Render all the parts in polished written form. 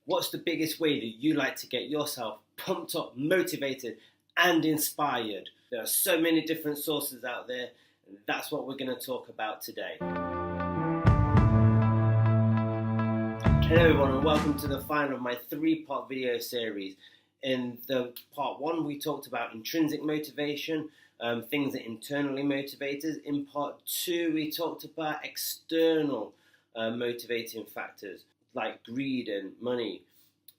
What's the biggest way that you like to get yourself pumped up, motivated, and inspired? There are so many different sources out there, and that's what we're going to talk about today. Hello everyone, and welcome to the final of my 3-part video series. In the part 1, we talked about intrinsic motivation, things that internally motivate us. In part 2, we talked about external motivating factors like greed and money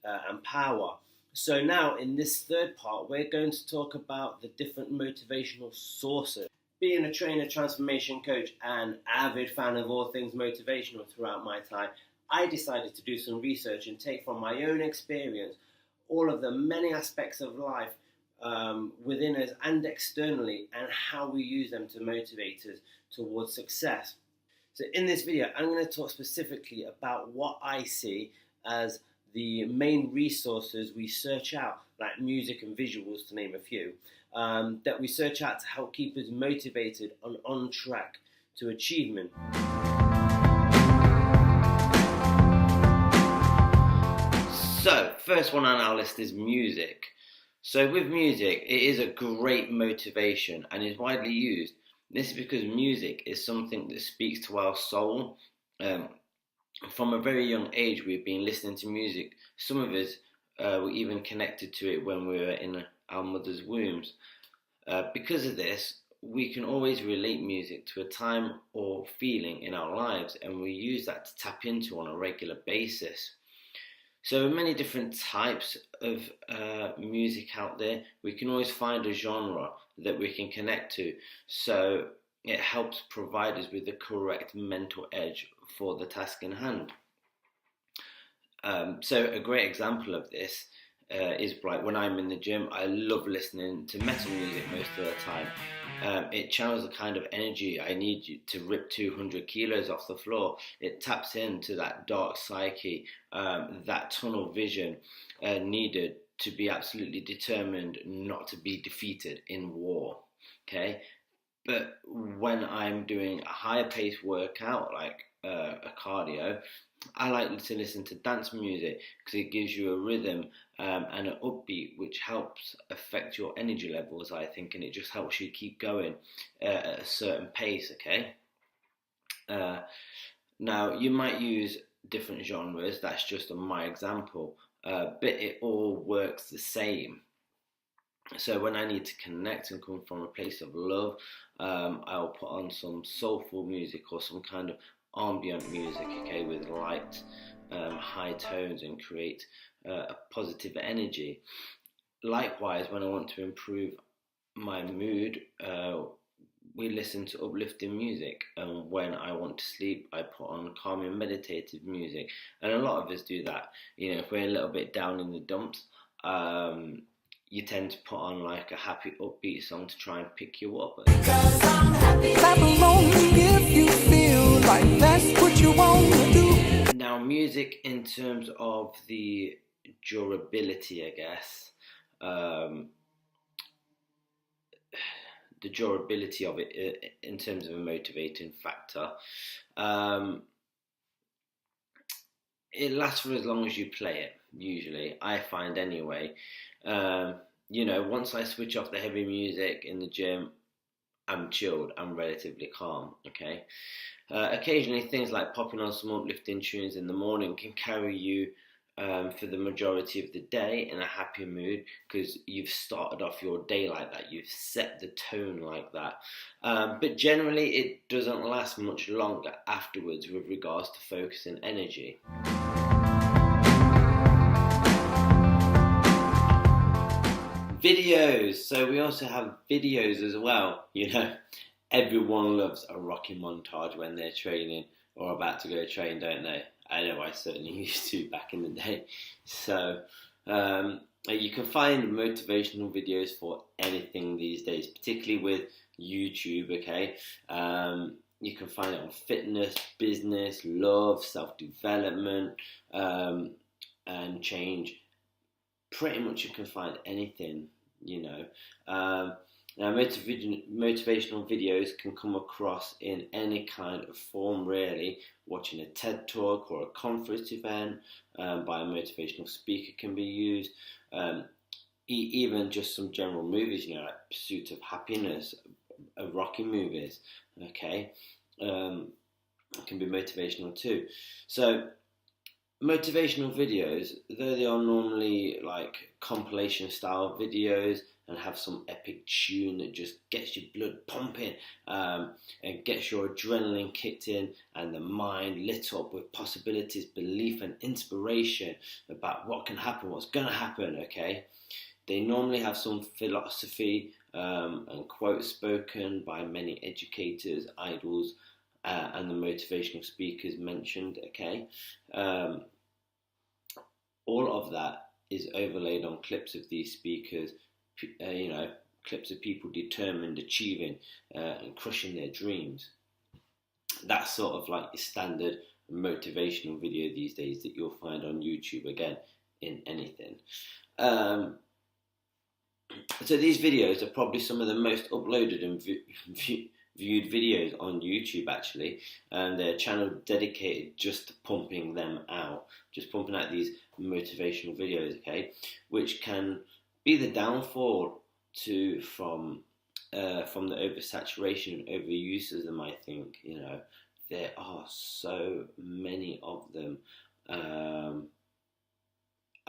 and power. So now in this 3rd part, we're going to talk about the different motivational sources. Being a trainer, transformation coach, and avid fan of all things motivational throughout my time, I decided to do some research and take from my own experience all of the many aspects of life within us and externally, and how we use them to motivate us towards success. So in this video, I'm going to talk specifically about what I see as the main resources we search out, like music and visuals to name a few, that we search out to help keep us motivated and on track to achievement. So, first one on our list is music. So with music, it is a great motivation and is widely used. This is because music is something that speaks to our soul. From a very young age, we've been listening to music. Some of us were even connected to it when we were in our mother's wombs. Because of this, we can always relate music to a time or feeling in our lives, and we use that to tap into on a regular basis. So many different types of music out there. We can always find a genre that we can connect to, so it helps provide us with the correct mental edge for the task in hand. So a great example of this is like when I'm in the gym, I love listening to metal music most of the time. It channels the kind of energy I need to rip 200 kilos off the floor. It taps into that dark psyche, that tunnel vision needed to be absolutely determined not to be defeated in war. Okay, but when I'm doing a higher paced workout like a cardio, I like to listen to dance music because it gives you a rhythm and an upbeat, which helps affect your energy levels, I think, and it just helps you keep going at a certain pace, okay? Now, you might use different genres, that's just my example, but it all works the same. So when I need to connect and come from a place of love, I'll put on some soulful music or some kind of ambient music, okay, with light, high tones, and create a positive energy. Likewise, when I want to improve my mood, we listen to uplifting music, and when I want to sleep, I put on calming meditative music. And a lot of us do that. You know, if we're a little bit down in the dumps, you tend to put on like a happy upbeat song to try and pick you up. Because I'm happy. Clap along if you feel like that's what you want to do. Now, music in terms of the durability, I guess, the durability of it in terms of a motivating factor, it lasts for as long as you play it, usually, I find anyway. You know, once I switch off the heavy music in the gym, I'm chilled, I'm relatively calm, okay? Occasionally things like popping on some uplifting tunes in the morning can carry you for the majority of the day in a happy mood, because you've started off your day like that, you've set the tone like that. But generally it doesn't last much longer afterwards with regards to focus and energy. Videos. So we also have videos as well. You know, everyone loves a rocky montage when they're training or about to go train, don't they? I know I certainly used to back in the day. So you can find motivational videos for anything these days, particularly with YouTube, okay? You can find it on fitness, business, love, self-development, and change. Pretty much you can find anything, you know. Now, motivational videos can come across in any kind of form, really. Watching a TED Talk or a conference event by a motivational speaker can be used. Even just some general movies, like Pursuit of Happiness, Rocky movies, okay, can be motivational too. So, motivational videos, though they are normally like compilation style videos and have some epic tune that just gets your blood pumping and gets your adrenaline kicked in and the mind lit up with possibilities, belief and inspiration about what can happen, what's going to happen, okay? They normally have some philosophy and quotes spoken by many educators, idols, and the motivational speakers mentioned, okay? All of that is overlaid on clips of these speakers, clips of people determined, achieving, and crushing their dreams. That's sort of like the standard motivational video these days that you'll find on YouTube, again, in anything. So these videos are probably some of the most uploaded and viewed videos on YouTube, actually, and their channel dedicated just to pumping them out, just pumping out these motivational videos, okay, which can be the downfall from the oversaturation and overuse of them. I think there are so many of them. I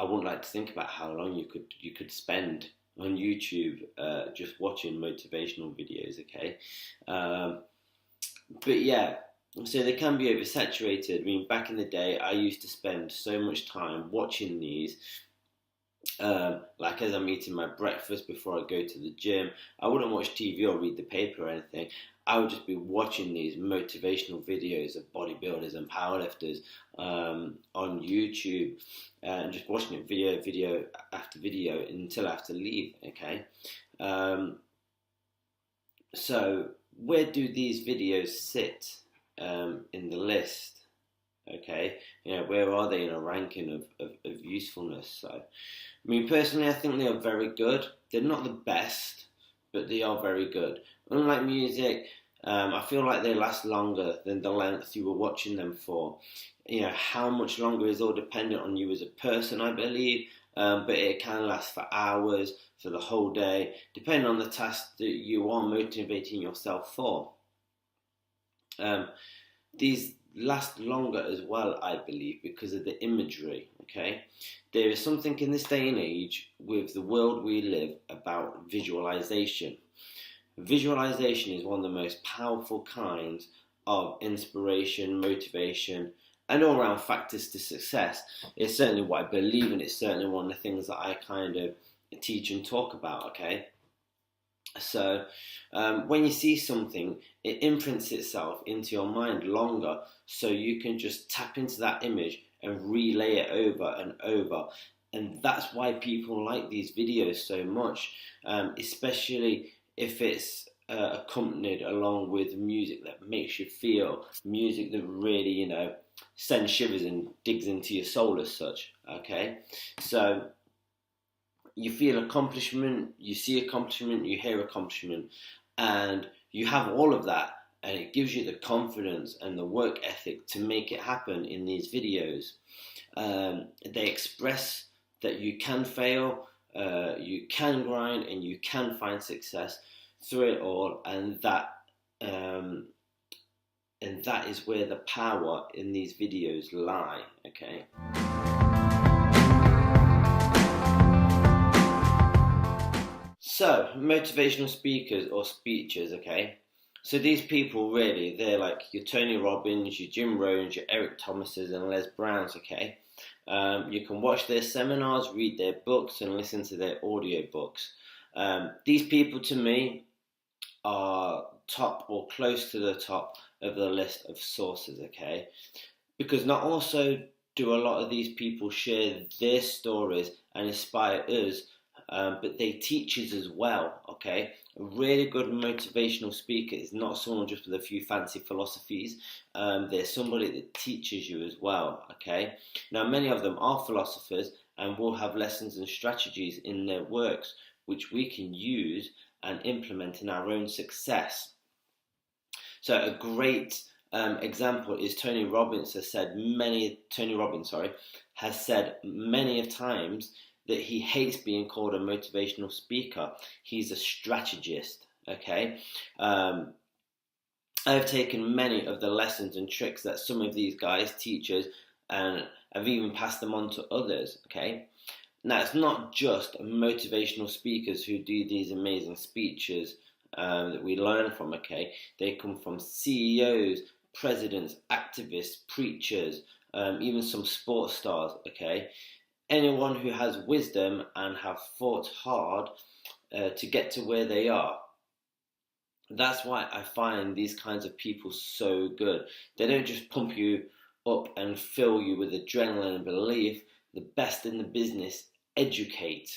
wouldn't like to think about how long you could spend on YouTube just watching motivational videos, okay? But yeah, so they can be oversaturated. I mean, back in the day, I used to spend so much time watching these, like as I'm eating my breakfast before I go to the gym. I wouldn't watch TV or read the paper or anything. I would just be watching these motivational videos of bodybuilders and powerlifters on YouTube, and just watching it video after video until I have to leave, okay? So where do these videos sit in the list? Okay, where are they in a ranking of usefulness? So, I mean, personally, I think they are very good. They're not the best, but they are very good. Unlike music, I feel like they last longer than the length you were watching them for. How much longer is all dependent on you as a person, I believe, but it can last for hours, for the whole day, depending on the task that you are motivating yourself for. These last longer as well, I believe, because of the imagery, okay? There is something in this day and age with the world we live about visualization. Visualization is one of the most powerful kinds of inspiration, motivation, and all-round factors to success. It's certainly what I believe in. It's certainly one of the things that I kind of teach and talk about, okay? So when you see something, it imprints itself into your mind longer, so you can just tap into that image and relay it over and over. And that's why people like these videos so much, especially if it's accompanied along with music that makes you feel, music that really, sends shivers and digs into your soul as such, okay? So you feel accomplishment, you see accomplishment, you hear accomplishment, and you have all of that, and it gives you the confidence and the work ethic to make it happen in these videos. They express that you can fail, you can grind, and you can find success through it all, and that is where the power in these videos lie, okay? So, motivational speakers or speeches, okay? So these people really, they're like your Tony Robbins, your Jim Rohns, your Eric Thomases and Les Browns, okay? You can watch their seminars, read their books and listen to their audio books. These people to me are top or close to the top of the list of sources, okay? Because not also do a lot of these people share their stories and inspire us, but they teach us as well, okay? A really good motivational speaker is not someone just with a few fancy philosophies. They're somebody that teaches you as well, okay? Now, many of them are philosophers and will have lessons and strategies in their works, which we can use and implement in our own success. So a great example is Tony Robbins has said many of times that he hates being called a motivational speaker. He's a strategist. Okay. I've taken many of the lessons and tricks that some of these guys, teachers, and I've even passed them on to others. Okay. Now, it's not just motivational speakers who do these amazing speeches that we learn from, okay? They come from CEOs, presidents, activists, preachers, even some sports stars, okay? Anyone who has wisdom and have fought hard to get to where they are. That's why I find these kinds of people so good. They don't just pump you up and fill you with adrenaline and belief. The best in the business educate,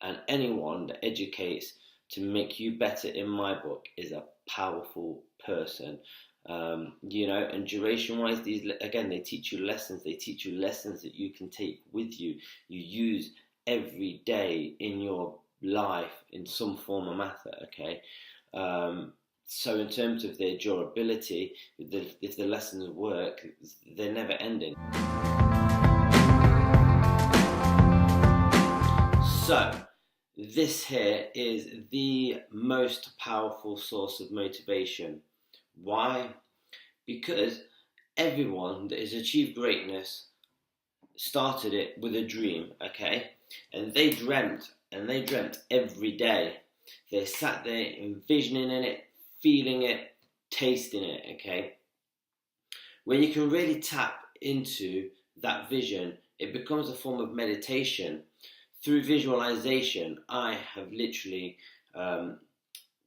and anyone that educates to make you better, in my book, is a powerful person. And duration wise, they teach you lessons. They teach you lessons that you can take with you. You use every day in your life in some form or matter. Okay. So in terms of their durability, if the lessons work, they're never ending. So, this here is the most powerful source of motivation. Why? Because everyone that has achieved greatness started it with a dream, okay? And they dreamt every day. They sat there envisioning it, feeling it, tasting it, okay? When you can really tap into that vision, it becomes a form of meditation. Through visualization, I have literally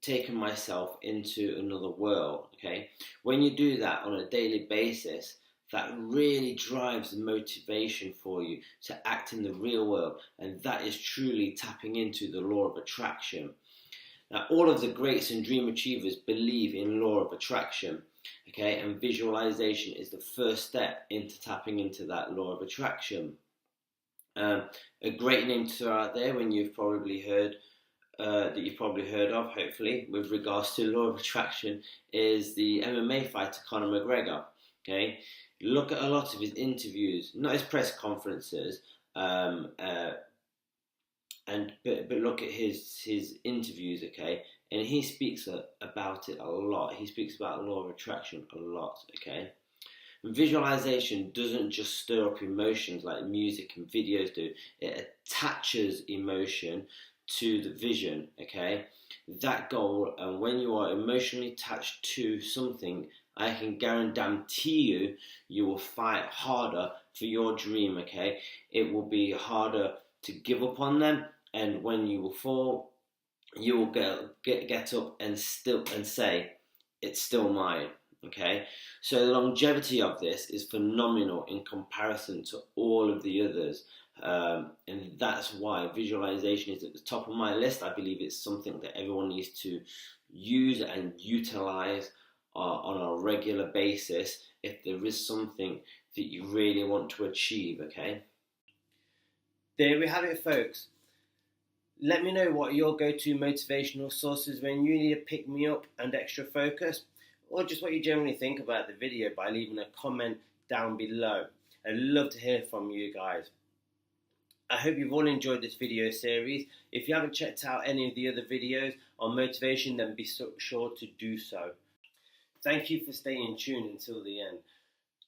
taken myself into another world, okay? When you do that on a daily basis, that really drives the motivation for you to act in the real world, and that is truly tapping into the law of attraction. Now, all of the greats and dream achievers believe in law of attraction, okay? And visualization is the first step into tapping into that law of attraction. A great name to throw out there when you've probably heard of, hopefully, with regards to law of attraction, is the MMA fighter Conor McGregor. Okay, look at a lot of his interviews, not his press conferences, but look at his interviews. Okay, and he speaks about it a lot. He speaks about law of attraction a lot. Okay. Visualization doesn't just stir up emotions like music and videos do. It attaches emotion to the vision, okay? That goal, and when you are emotionally attached to something, I can guarantee you will fight harder for your dream, okay? It will be harder to give up on them, and when you will fall, you will get up and say, it's still mine. Okay, so the longevity of this is phenomenal in comparison to all of the others, and that's why visualization is at the top of my list. I believe it's something that everyone needs to use and utilize on a regular basis if there is something that you really want to achieve. Okay, there we have it, folks. Let me know what your go-to motivational sources when you need to pick me up and extra focus, or just what you generally think about the video by leaving a comment down below. I'd love to hear from you guys. I hope you've all enjoyed this video series. If you haven't checked out any of the other videos on motivation, then be sure to do so. Thank you for staying tuned until the end.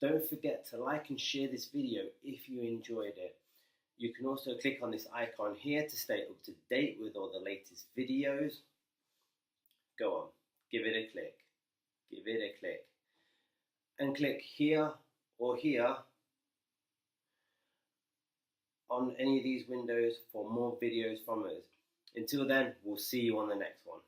Don't forget to like and share this video if you enjoyed it. You can also click on this icon here to stay up to date with all the latest videos. Go on, give it a click. Give it a click. And click here or here on any of these windows for more videos from us. Until then, we'll see you on the next one.